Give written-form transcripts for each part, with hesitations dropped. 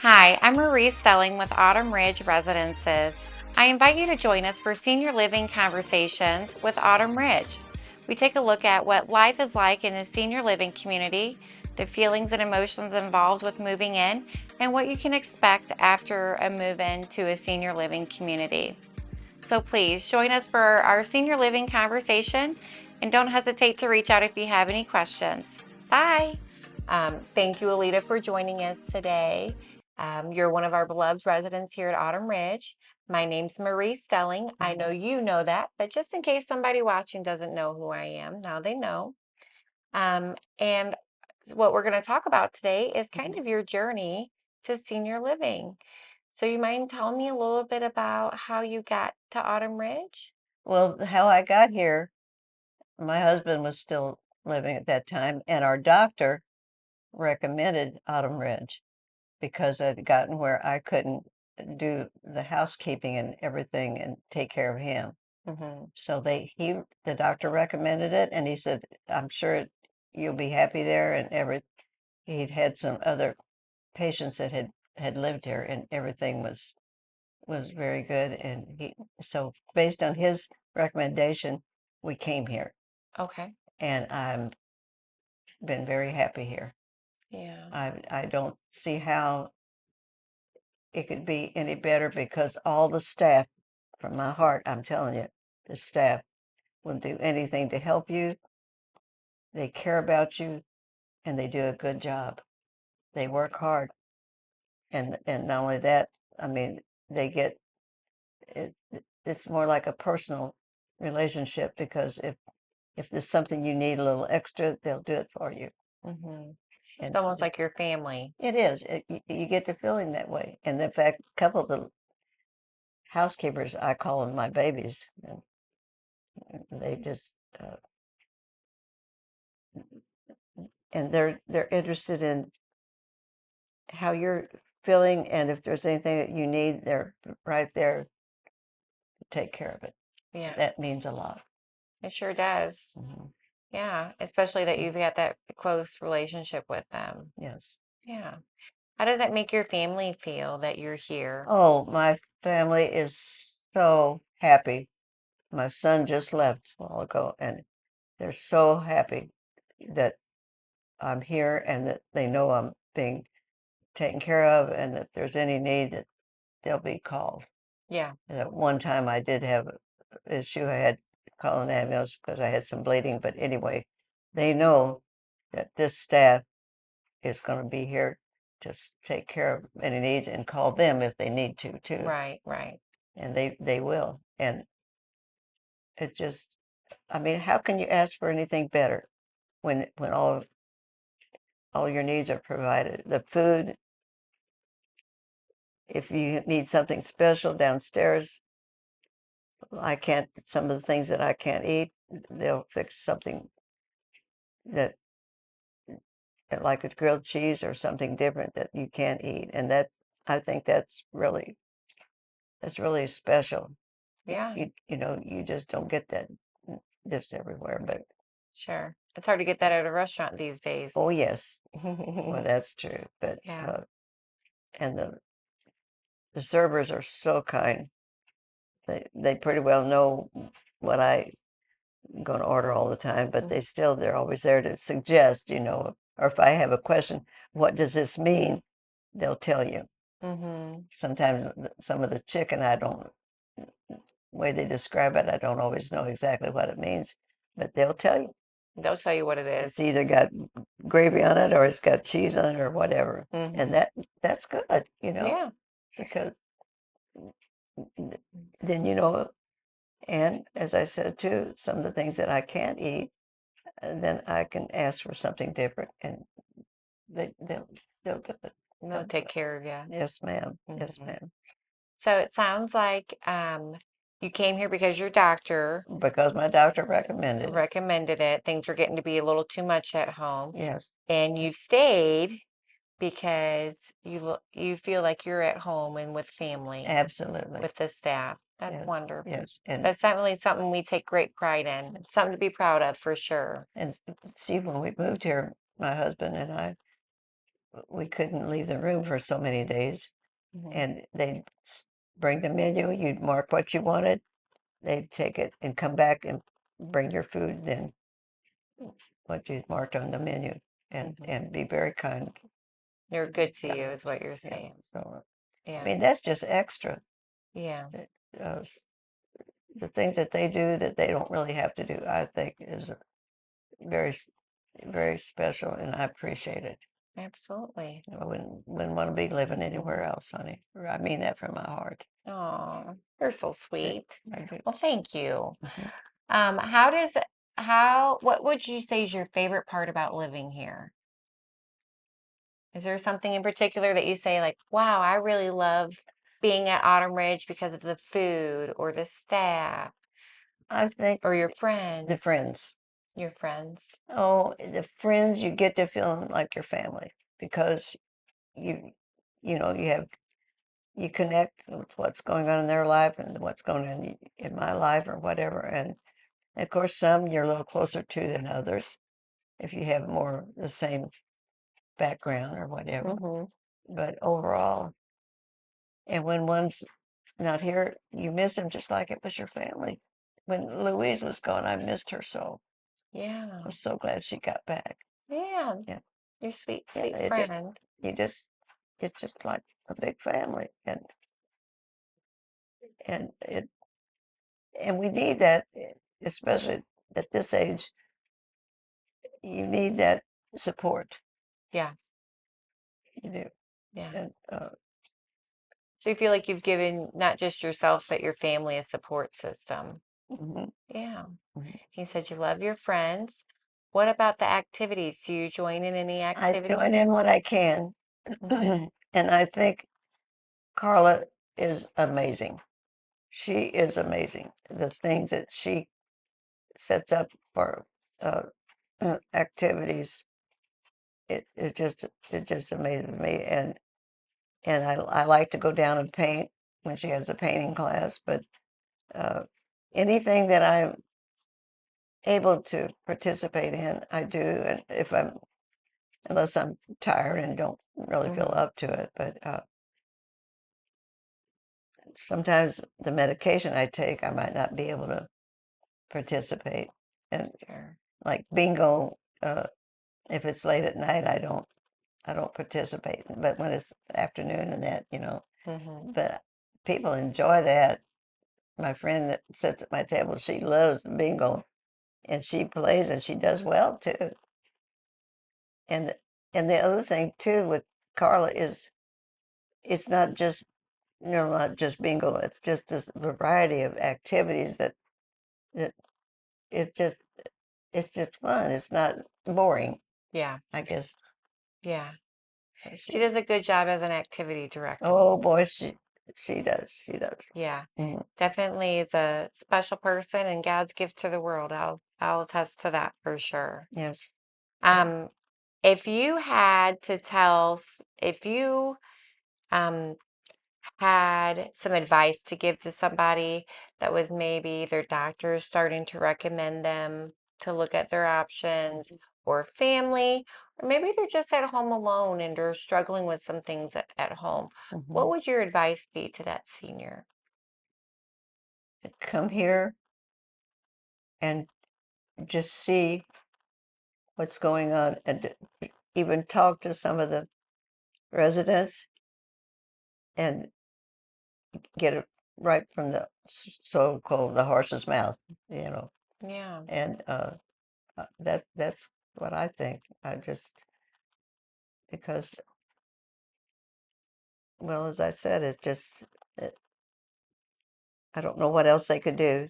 Hi, I'm Marie Stelling with Autumn Ridge Residences. I invite you to join us for Senior Living Conversations with Autumn Ridge. We take a look at what life is like in a senior living community, the feelings and emotions involved with moving in, and what you can expect after a move in to a senior living community. So please join us for our senior living conversation and don't hesitate to reach out if you have any questions. Bye. Thank you, Alita, for joining us today. You're one of our beloved residents here at Autumn Ridge. My name's Marie Stelling. I know you know that, but just in case somebody watching doesn't know who I am, now they know. And what we're going to talk about today is kind of your journey to senior living. So you mind telling me a little bit about how you got to Autumn Ridge? Well, how I got here, my husband was still living at that time, and our doctor recommended Autumn Ridge because I'd gotten where I couldn't do the housekeeping and everything and take care of him. Mm-hmm. So the doctor recommended it, and he said, "I'm sure you'll be happy there." And he'd had some other patients that had lived here, and everything was very good. And so based on his recommendation, we came here, Okay. and I've been very happy here. Yeah. I don't see how it could be any better because all the staff, from my heart, I'm telling you, the staff will do anything to help you. They care about you, and they do a good job. They work hard, and not only that, I mean, they get it. It's more like a personal relationship because if there's something you need a little extra, they'll do it for you. Mm-hmm. It's And almost like your family. it is. You get the feeling that way. And in fact, a couple of the housekeepers, I call them my babies. And they just, and they're interested in how you're feeling, and if there's anything that you need, they're right there to take care of it. Yeah, That means a lot. it sure does. Mhm. Yeah, especially that you've got that close relationship with them. Yes. Yeah. How does that make your family feel that you're here? Oh, my family is so happy. My son just left a while ago, and they're so happy that I'm here and that they know I'm being taken care of, and if there's any need, that they'll be called. Yeah. At one time, I did have an issue. I had to call an ambulance because I had some bleeding. But anyway, they know that this staff is going to be here to take care of any needs and call them if they need to too. Right, right. And they will. And it just, I mean, how can you ask for anything better when all your needs are provided? The food, if you need something special downstairs, I can't, some of the things that I can't eat, they'll fix something that, like a grilled cheese or something different that you can't eat. And I think that's really special. Yeah, You just don't get that just everywhere. But sure. It's hard to get that at a restaurant these days. oh yes, well that's true. But Yeah. and the servers are so kind. They pretty well know what I going to order all the time, but they're always there to suggest, or if I have a question, what does this mean? They'll tell you. Mm-hmm. Sometimes some of the chicken, I don't, way they describe it, I don't always know exactly what it means, but they'll tell you. They'll tell you what it is. It's either got gravy on it or it's got cheese on it or whatever. And Mm-hmm. that's good, Yeah. because then, and as I said too, some of the things that I can't eat, then I can ask for something different, and they they'll they'll do it. They'll They'll do take it. care of you. Yes, ma'am. Yes, Mm-hmm. ma'am. So it sounds like you came here because your doctor Because my doctor recommended it. recommended it. Things were getting to be a little too much at home, Yes, and you've stayed because you feel like you're at home and with family, absolutely. with the staff. That's Yes, wonderful. yes. And That's definitely something we take great pride in. It's something to be proud of for sure. and see, when we moved here, my husband and I, we couldn't leave the room for so many days, Mhm. and they'd bring the menu. You'd mark what you wanted. They'd take it and come back and bring your food, then what you marked on the menu, and Mhm. be very kind. They're good to you, is what you're Yeah. saying. So I Yeah. mean, that's just extra. Yeah. Uh, the things that they do that they don't really have to do, I think, is very, very special, and I appreciate it. Absolutely. I wouldn't want to be living anywhere Mhm. else, honey. I mean that from my heart. Oh, you're so I, sweet. I do. Well, thank you. Mhm. How does how what would you say is your favorite part about living here? Is there something in particular that you say like, wow, I really love being at Autumn Ridge because of the food or the staff I think or your the friends? friends. Your friends. Oh, the friends, you get to feel like your family because you, you have you connect with what's going on in their life and what's going on in my life or whatever. And of course, some you're a little closer to than others if you have more the same background or whatever. Mm-hmm. But overall, and when one's not here, you miss them just like it was your family. When Louise was gone, I missed her so. I Yeah. was so glad she got back. Yeah. Yeah, Your sweet, yeah. sweet friend. You just, it's just like a big family, and it, and we need that, especially at this age. You need that support. Yeah. You do, Yeah. and So you feel like you've given not just yourself, but your family a support system. mhm, Yeah. mhm. You said you love your friends. What about the activities? Do you join in any I activities? join in what I can, Hmm. and I think Carla is amazing. She is amazing. The things that she sets up for uh, activities, it just amazes me. And I like to go down and paint when she has a painting class. But uh, anything that I'm able to participate in, I do. And if I'm unless I'm tired and don't really feel Hmm. up to it, but sometimes the medication I take, I might not be able to participate. And Sure. like bingo, if it's late at night, I don't participate. But when it's afternoon and that, Hmm. but people enjoy that. My friend that sits at my table, she loves bingo, and she plays and she does well too. And the other thing too with Carla is it's not just not just bingo. It's just this variety of activities that it's just it's just fun. It's not boring. Yeah. I guess Yeah. She she's does a good job as an activity director. oh boy, she does. Yeah. Mhm. Definitely is a special person and God's gift to the world. I'll attest to that for sure. Yes. Yeah. Um, if you had to if you um had some advice to give to somebody that was maybe their doctor is starting to recommend them to look at their options, or family, or maybe they're just at home alone and are struggling with some things at home, what Mhm. would your advice be to that senior? Come here and just see what's going on, and even talk to some of the residents and get it right from the so-called the horse's mouth, you know. Yeah, And that's what I think. I just because well, as I said, it's just I don't know what else they could do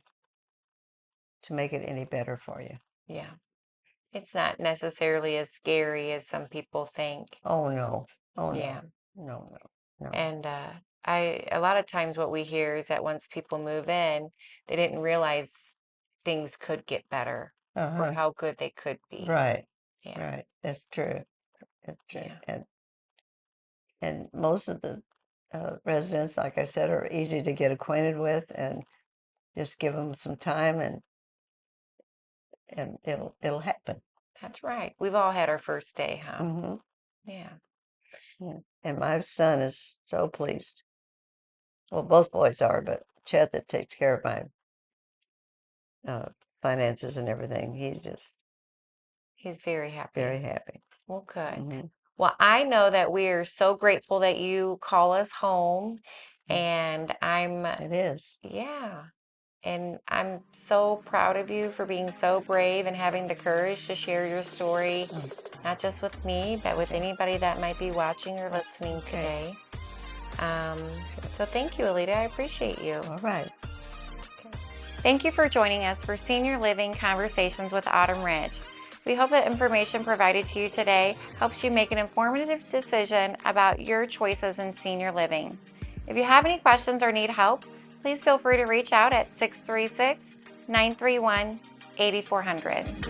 to make it any better for you. yeah. It's not necessarily as scary as some people think. Oh no, oh Yeah. no, no, no, no. And a lot of times what we hear is that once people move in, they didn't realize things could get better or Uh-huh. how good they could be. Right, Yeah. right. That's true. That's true. Yeah. And most of the residents, like I said, are easy to get acquainted with, and just give them some time, and it'll happen. That's right. We've all had our first day, huh? Hmm. Yeah. Yeah. And my son is so pleased. Well, both boys are, but Chet that takes care of my uh, finances and everything, he's just He's very happy. very happy. Well, good. Hmm. Well, I know that we are so grateful that you call us home, and It is. yeah, and I'm so proud of you for being so brave and having the courage to share your story, Oh, not just with me, but with okay. anybody that might be watching or listening Okay. today. Um, so thank you, Alita. I appreciate you. All right. Thank you for joining us for Senior Living Conversations with Autumn Ridge. We hope that information provided to you today helps you make an informative decision about your choices in senior living. If you have any questions or need help, please feel free to reach out at 636 931 8400.